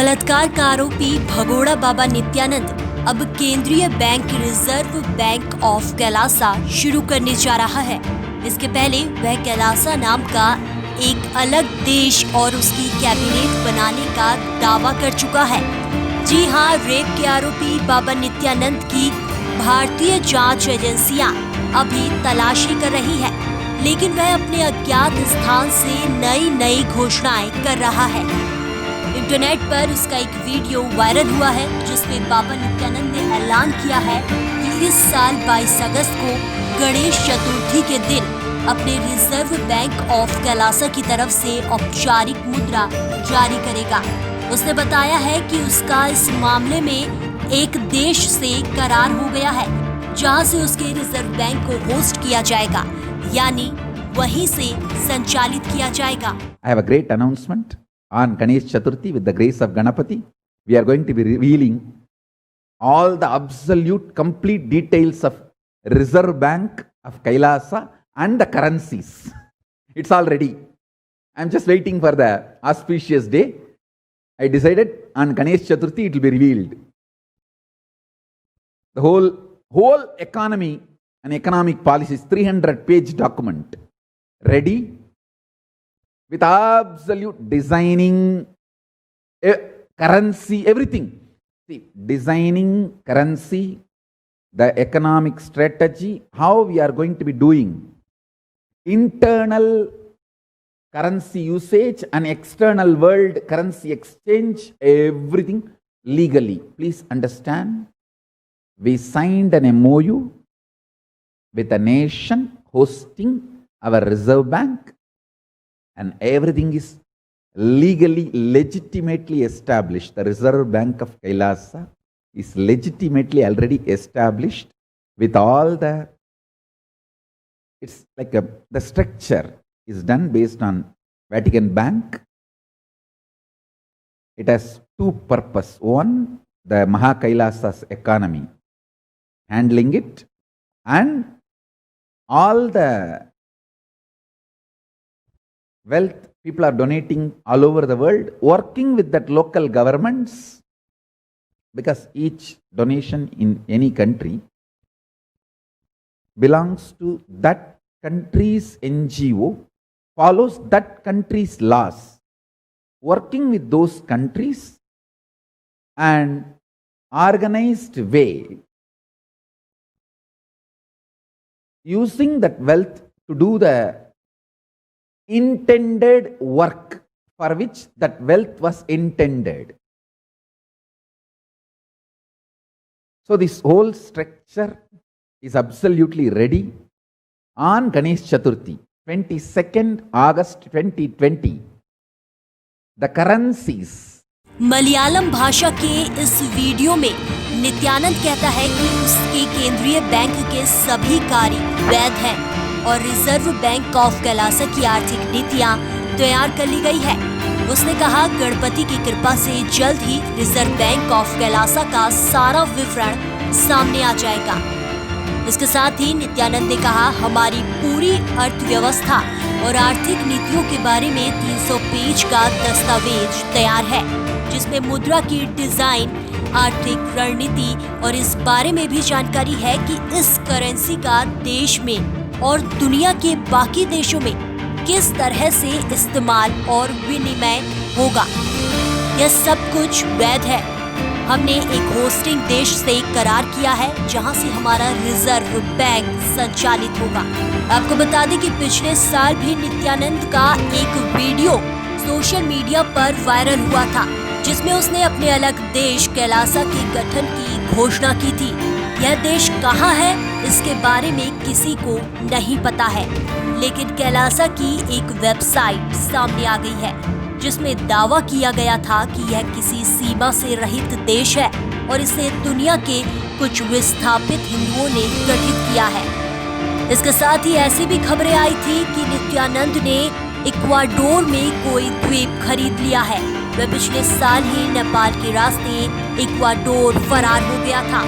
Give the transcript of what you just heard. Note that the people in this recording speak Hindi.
बलात्कार का आरोपी भगोड़ा बाबा नित्यानंद अब केंद्रीय bank reserve bank of Kailasa शुरू करने जा रहा है। इसके पहले वह कैलासा नाम का एक अलग देश और उसकी कैबिनेट बनाने का दावा कर चुका है। जी हाँ, रेप के आरोपी बाबा नित्यानंद की भारतीय जांच एजेंसियां अभी तलाशी कर रही है, लेकिन वह अपने अज्ञात स्थान से नई घोषणाएं कर रहा है। इंटरनेट पर उसका एक वीडियो वायरल हुआ है जिसमें बाबा नित्यानंद ने ऐलान किया है कि इस साल 22 अगस्त को गणेश चतुर्थी के दिन अपने रिजर्व बैंक ऑफ कैलासा की तरफ से औपचारिक मुद्रा जारी करेगा। उसने बताया है कि उसका इस मामले में एक देश से करार हो गया है, जहां से उसके रिजर्व बैंक को होस्ट किया जाएगा, यानी वहीं से संचालित किया जाएगा। I have a great announcement. On Ganesh Chaturthi, with the grace of Ganapati, we are going to be revealing all the absolute complete details of Reserve Bank of Kailasa and the currencies. It's all ready. I'm just waiting for the auspicious day. I decided on Ganesh Chaturthi it will be revealed. The whole economy and economic policies, 300-page document, ready. With absolute designing currency, everything. See, designing currency, the economic strategy, how we are going to be doing internal currency usage and external world currency exchange, everything legally. Please understand, we signed an MOU with a nation hosting our Reserve Bank, and everything is legally, legitimately established. The Reserve Bank of Kailasa is legitimately already established with all the, it's like the structure is done based on Vatican Bank. It has two purposes. One, the Maha Kailasa's economy, handling it, and all the wealth people are donating all over the world, working with that local governments, because each donation in any country belongs to that country's NGO, follows that country's laws, working with those countries and organized way, using that wealth to do the intended work for which that wealth was intended. So this whole structure is absolutely ready. On Ganesh Chaturthi, 22nd August 2020, the currencies. Malayalam भाषा के इस वीडियो में नित्यानंद कहता है कि उसके केंद्रीय बैंक के सभी कार्य वैध हैं और रिजर्व बैंक ऑफ कैलासा की आर्थिक नीतियां तैयार कर ली गई है। उसने कहा, गणपति की कृपा से जल्द ही रिजर्व बैंक ऑफ कैलासा का सारा विवरण सामने आ जाएगा। इसके साथ ही नित्यानंद ने कहा, हमारी पूरी अर्थव्यवस्था और आर्थिक नीतियों के बारे में 300 पेज का दस्तावेज तैयार है, जिसमें मुद्रा की डिजाइन, आर्थिक रणनीति और इस बारे में भी जानकारी है कि इस करेंसी का देश में और दुनिया के बाकी देशों में किस तरह से इस्तेमाल और विनिमय होगा। यह सब कुछ वैध है। हमने एक होस्टिंग देश से करार किया है, जहां से हमारा रिजर्व बैंक संचालित होगा। आपको बता दें कि पिछले साल भी नित्यानंद का एक वीडियो सोशल मीडिया पर वायरल हुआ था, जिसमें उसने अपने अलग देश कैलासा के गठन की घोषणा की थी। यह देश कहाँ है, इसके बारे में किसी को नहीं पता है, लेकिन कैलासा की एक वेबसाइट सामने आ गई है, जिसमें दावा किया गया था कि यह किसी सीमा से रहित देश है और इसे दुनिया के कुछ विस्थापित हिंदुओं ने गठित किया है। इसके साथ ही ऐसी भी खबरें आई थी कि नित्यानंद ने इक्वाडोर में कोई द्वीप खरीद लिया है। वह पिछले साल ही नेपाल के रास्ते इक्वाडोर फरार हो गया था।